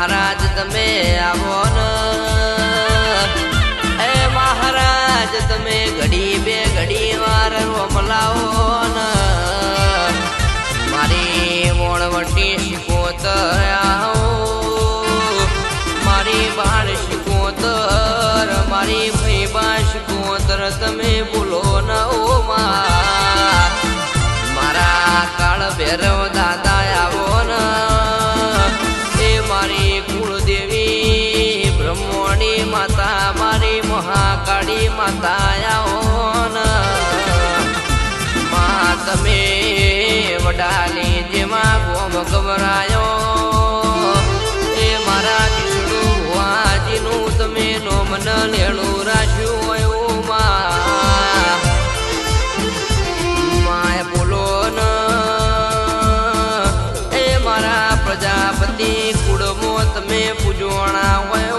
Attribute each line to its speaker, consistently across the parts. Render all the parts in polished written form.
Speaker 1: મહારાજ તમે આવો ને એ મહારાજ તમે ઘડી બે ઘડી વાર રોમલાવો ને મારી મોણવટી શિકોતર આવો મારી બાળ શિકોતર મારી ભૈબા શિકોતર તમે બોલો ન ઓ મારા કાળ ભૈરવ દાદા આવો ને એ મારી કુળદેવી બ્રહ્મણી માતા મારી મહાકાળી માતા આવો ને મા તમે વડાલી જેમાં ગોમ ગવરાયો એ મારા વિષ્ણુ ભુવાજીનું તમે નોમન લેણું રાખ્યું હોય માય બોલો ન એ મારા પ્રજાપતિ કુળમો તમે પૂજવાણા હોય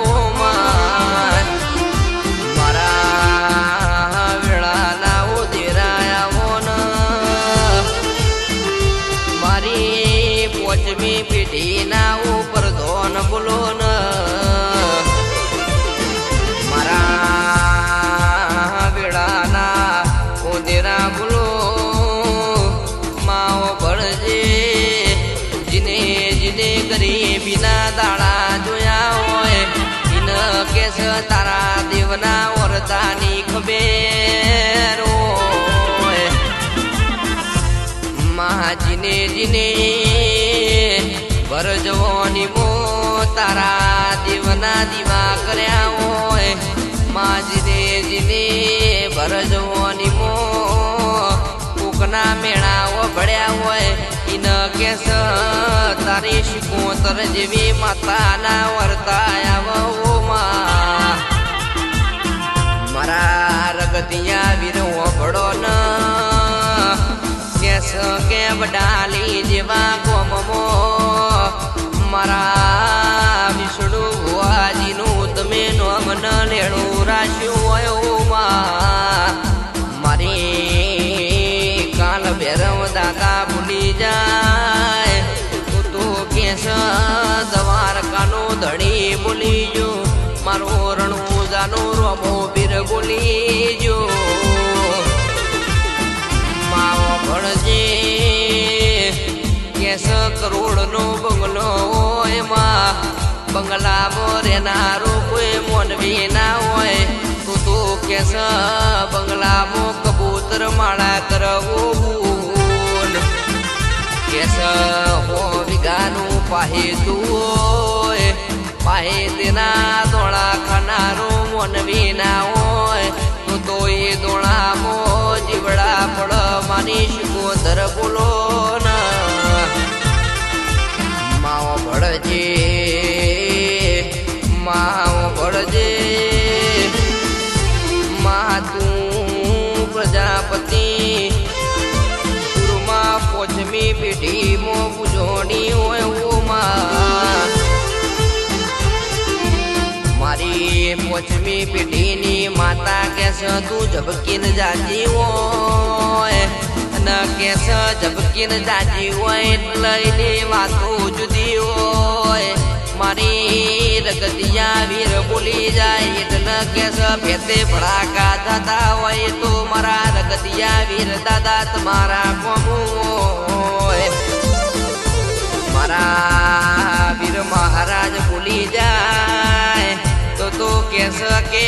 Speaker 1: મારા વેળાના ઉદેરાયા ને મારી પોચમી પેઢીના ઉપર ધોન બોલો ન મારા વેળાના ઉદેરા બોલો માઓ ભણજે જીને જીને ગરીબીના દાડા જોયા હોય ઇન કેસ તારા દેવના વરદાની ખબેર હોય મા જીને જીને ભરજવાની મો તારા દેવના દીવા કર્યા હોય મા જીને જીને ભરજવાની મો કોકના મેળાઓ ભળ્યા હોય ઇન કેસ તારી શિકોતર જેવી માતાના વર્તાયા મારા રગતિયા વીરો ભળો ન કેસ કે વડાલી જેવા ગોમમો મારા વિષ્ણુ ભુવાજીનું તમે નોમન લેણું રાખ્યું હોય મારી કાલ ભૈરવ દાદા ભૂલી જાય તો કેસ દ્વારકાનો ધણી બોલી જો મારો રણુજાનો રોમો બીર બોલી જો માવો ભણજે કેસ કરોડનો બંગલો હોય માં બંગલામાં રહેનારો કોઈ મોનવી ના હોય તો કેસ બંગલામાં કબૂતર માળા કરવું કેસ હો વિગાનું પાહે તું હોય પાહે તેના દોણા ખાનારો મોનવી ના હોય તો એ દોણામો જીવડા પડ માની શિકોતર બોલો ન માવો ભળજે માવો ભળજે મા તું પ્રજાપતિ ગુરુમાં પોચમી પેઢીમાં પૂજોણી હોય મારી પોચમી પેઢીની માતા કેસ તું ઝબકીને જાજી હોય અને કેસ ઝબકીને જાજી હોય એટલે એની વાતો જુદી હોય મારી રગતિયા વીર બોલી જાય એટલે કેસ ભેતે ભડાકા થતા હોય તો મારા રગતિયા વીર દાદા તમારા કોમું હોય મારા વીર મહારાજ બોલી જાય તો કેસ કે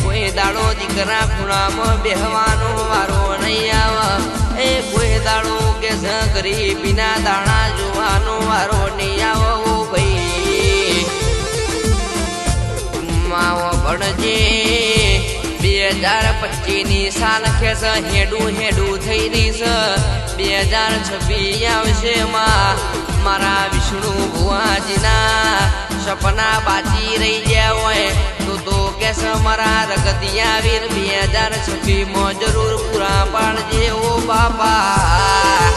Speaker 1: કોઈ દાડો દીકરા ખૂણામાં બેહવાનો વારો નહીં આવે એ કોઈ દાડો કેસ ગરીબીના દાણા જોવાનો વારો નહીં આવો ભાઈ માવો ભણજે 2025ની સાલ ખેસ હેડું થઈ રહી છે 2026 આવશે મારા વિષ્ણુ ભુવાજીના સપના બાજી રહી ગયા હોય તો કેસ મારા રગતિયા વીર 2026માં જરૂર પૂરા પાડજે ઓ બાપા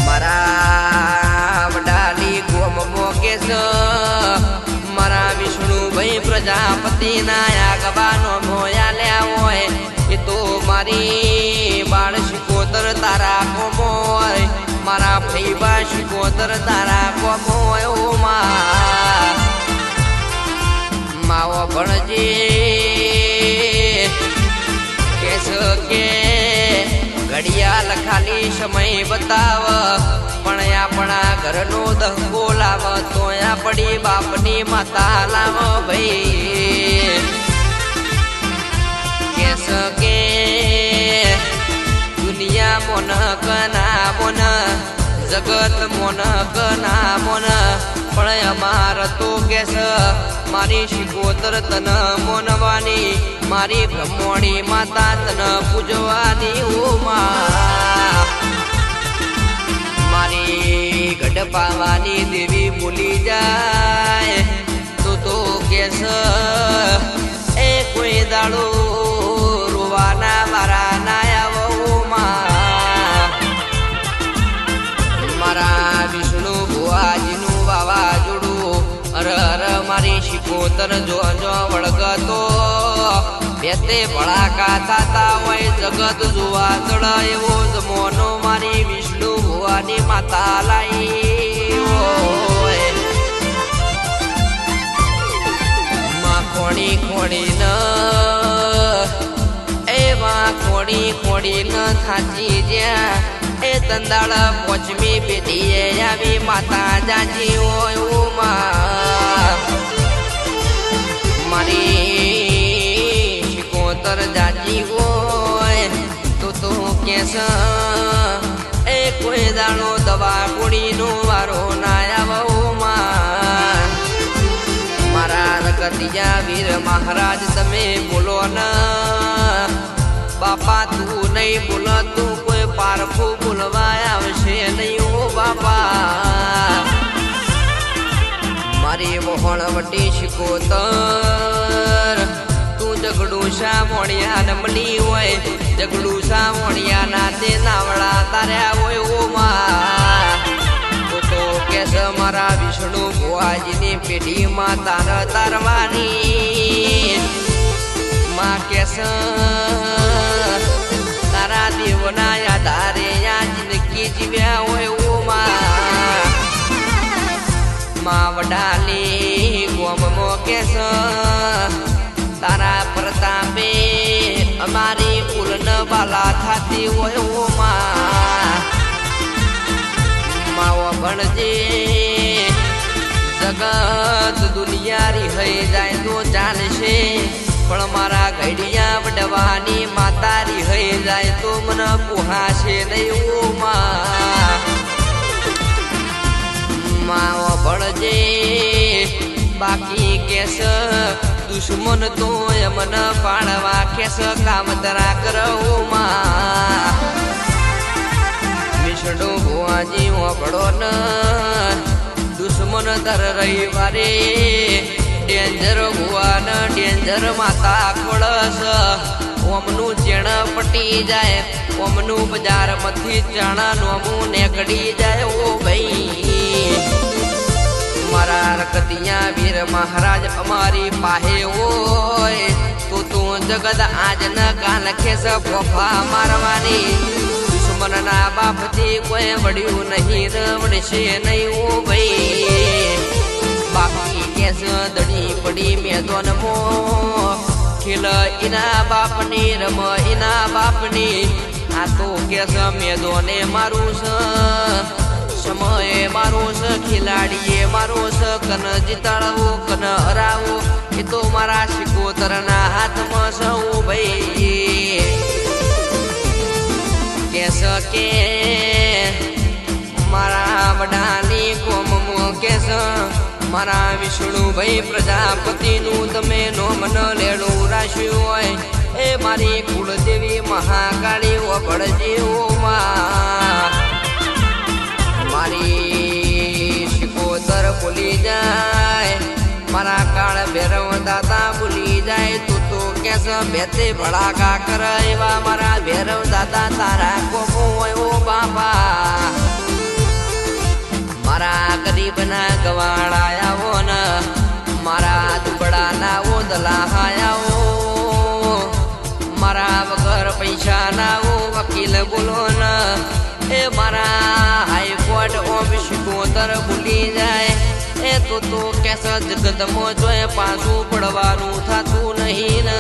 Speaker 1: મારા વડાલી ગોમમો કેસ મારા વિષ્ણુભાઈ પ્રજાપતિના આગવાનો મોયા લ્યા હોય એ તો મારી બાળ શિકોતર તારા કોમો હોય મારા ફૈબા શિકોતર તારા કોમોમાં માવો ભણજે કેસ કે ઘડિયાળ ખાલી સમય બતાવ પણ આપણા ઘરનો દહકો લાવ તો આપણી બાપની માતા લાવ ભાઈ કેસ કે દુનિયા મોન કના મોન જગત મોન કના મોન પણ અમાર તો કેસ મારી શિકોતર તન મોનવાની મારી બ્રહ્મણી માતા તન પૂજવાની ઉમા મારી ગઢપાવાની દેવી ભૂલી જાય તો કેસ એ કોઈ દાડો રોવાના મારા નાયા મારા વિષ્ણુ ભુવાજીનું વાવાઝોડું અર મારી શિકોતર જો વળગતો બેતે ભળાકા થતા હોય જગત જોવા ચડ એવો જમોનો મારી વિષ્ણુ ભુવાની માતા લાઈ માં ખોડી ખોડી ન એમાં ખોડી ખોડી ન થાચી જ્યાં એ તંદાળ પોચમી પેઢીએ આવી માતા જાજી હોય ઉમા મારી શિકોતર જાજી હોય તો કેસ એ કોઈ દાણો દવા કુડીનો વારો ના આવમાં મારા રગતિયા વીર મહારાજ તમે બોલો ન બાપા તું નહીં બોલ તું કોઈ પારખું બોલવા આવશે નહીં ઓ બાપા મારી મોહણવટી શિકોતર તું જગડું શા મોણિયા નમલી હોય જગડું શા મોણિયા નાતે નાવડા તાર્યા હોય ઓ માં તો કેસ મારા વિષ્ણુ ભુવાજીની પેઢીમાં તાર તારવાની માં કેસ તારા દેવના આધારે જિંદગી જીવ્યા હોય માં વડાલી ગોમમો કેસ તારા પ્રતાપે અમારી ઉલન બાલા થાતી હોય માવો ભણજે જગત દુનિયારી હઈ જાય તો ચાલશે પણ મારા ઘડિયા વડવાની માતારી હઈ જાય તો મને પુહાશે નહીં માવો ભણજે બાકી કેસ દુશ્મન તો મન પાડવા કેસ કામ તરા કરવું વિષ્ણુ ભુવાજી હોબળો ન દુશ્મન દર રવિવારે ડેન્જર ભુવાન ડેન્જર માતા ખોળસ ઓમનું ચેણ પટી જાય ઓમનું બજાર માંથી ચણા નોમું નેકડી જાય ઓ ભાઈ મારા રકતિયા વીર મહારાજ અમારી પાહે હોય તો તું જગત આજ ન કાલ ખેસ ફોફા મારવાની દુશ્મનના બાપથી કોઈ વડ્યું નહીં રવડશે નહીં ઓ ભાઈ બાકી કેસ દડી પડી મેદોન મો ખેલ એના બાપની રમ એના બાપની આ તો કેસ મેદોને મારું સમયે મારો સ ખિલાડીએ મારો સ કન જીતાડવો કન હરાવો એ તો મારા શિકોતરના હાથમાં સૌ ભાઈ કેસ કે મારા વડાની કોમમો કેસ મારા વિષ્ણુભાઈ પ્રજાપતિનું તમે નોમ ન લેડું રાખ્યું હોય એ મારી કુળદેવી મહાકાળી વભળજી મારી શિકોતર ભૂલી જાય મારા કાળ ભેરવ દાદા ભૂલી જાય તું તો કેસ બેતે ભડાકા કરે એવા મારા ભેરવ દાદા તારા કોમો હોય ઓ બાપા મારા ગરીબના ગવાળાયાઓ ન મારા દુબળાના ઓદલાહાયાઓ મારા વગર પૈસા ના વકીલ બોલો ન એ મારા વણવટ ઓમ શિકોતર ભૂલી જાય એ તો કેસ જગતમાં જોય પાછું પડવાનું થતું નહીં ને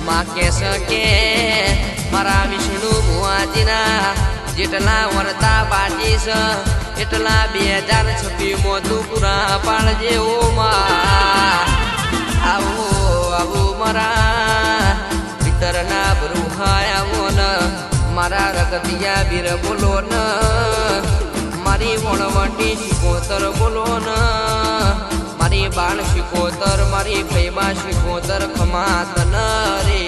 Speaker 1: માં કેસ કે મારા વિષ્ણુ ભુવાજીના જેટલા વરતા બાજી છે એટલા 2026 માં તું પૂરા પાડજે ઓ માં આવો આવો મારા પિતરના ભરૂહાય આવો ને મારા રગતિયા વીર બોલો ને મારી વણવટી શિકોતર બોલો ને મારી બાળ શિકોતર મારી ફૈબા શિકોતર ખમાત ન રે